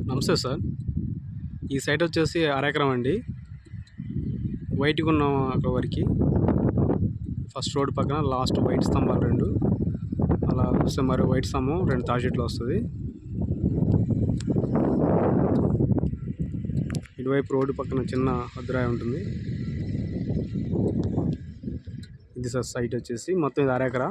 నమస్తే సార్. ఈ సైట్ వచ్చేసి అరెకరం అండి. వైట్‌గా ఉన్న అక్కడ వరకు ఫస్ట్ రోడ్ పక్కన లాస్ట్ వైట్ స్తంభాలు 2 అలా వస్తే మరి వైట్ స్తంభం 2 తాటి చెట్లు వస్తుంది. ఇటువైపు రోడ్డు పక్కన చిన్న అద్దరాయి ఉంటుంది. ఇది సార్ సైట్ వచ్చేసి మొత్తం ఇది అరెకరా.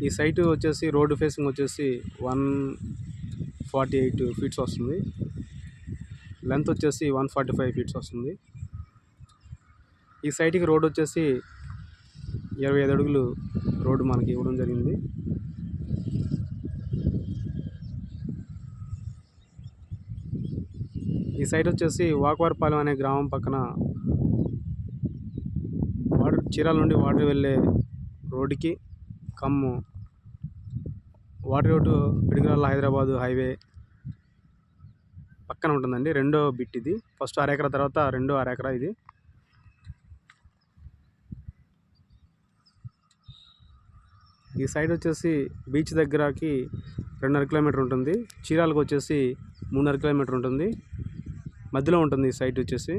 ఈ సైట్ వచ్చేసి రోడ్డు ఫేసింగ్ వచ్చేసి 148 ఫీట్స్ వస్తుంది. లెంత్ వచ్చేసి 145 ఫీట్స్ వస్తుంది. ఈ సైట్కి రోడ్ వచ్చేసి 25 అడుగులు రోడ్డు మనకి ఇవ్వడం జరిగింది. ఈ సైట్ వచ్చేసి వాకవరపాలెం అనే గ్రామం పక్కన చీరాల నుండి వాటర్ వెళ్ళే రోడ్డుకి cum water road Piduguralla Hyderabad highway పక్కన ఉంటుందండి. రెండో బిట్ ఇది. ఫస్ట్ అరెకరా తర్వాత రెండో అరెకరా ఇది. ఈ సైడ్ వచ్చేసి బీచ్ దగ్గరకి 2.5 కిలోమీటర్ ఉంటుంది. చీరాలకు వచ్చేసి 3.5 కిలోమీటర్ ఉంటుంది. మధ్యలో ఉంటుంది ఈ సైట్ వచ్చేసి.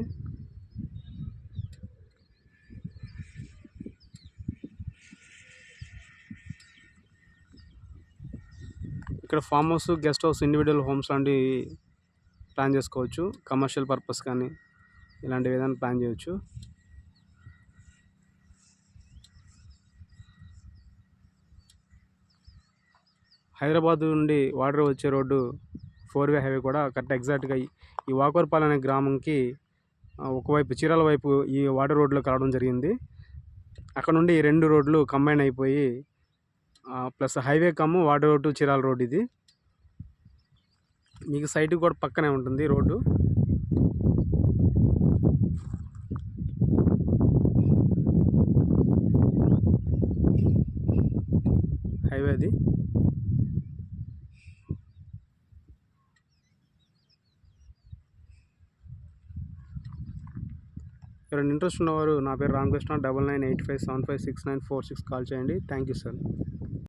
ఇక్కడ farm house, guest house, individual homes లాంటివి ప్లాన్ చేసుకోవచ్చు. కమర్షియల్ పర్పస్ కానీ ఇలాంటివి ఏదైనా ప్లాన్ చేయొచ్చు. హైదరాబాద్ నుండి వాటర్ వచ్చే రోడ్డు 4-వే హైవే కూడా కరెక్ట్ ఎగ్జాక్ట్గా ఈ వాకవరపాలెం అనే గ్రామంకి ఒకవైపు చీరాల వైపు ఈ వాటర్ రోడ్లో కలవడం జరిగింది. అక్కడ నుండి 2 రోడ్లు కంబైన్ అయిపోయి plus highway cum water road Chirala road ఇది. మీకు సైట్ కూడా పక్కనే ఉంటుంది రోడ్డు. హైవే అది. ఎవరైనా ఇంట్రెస్ట్ ఉన్నవారు నా పేరు రామకృష్ణ 9985756946 కాల్ చేయండి. Thank you sir.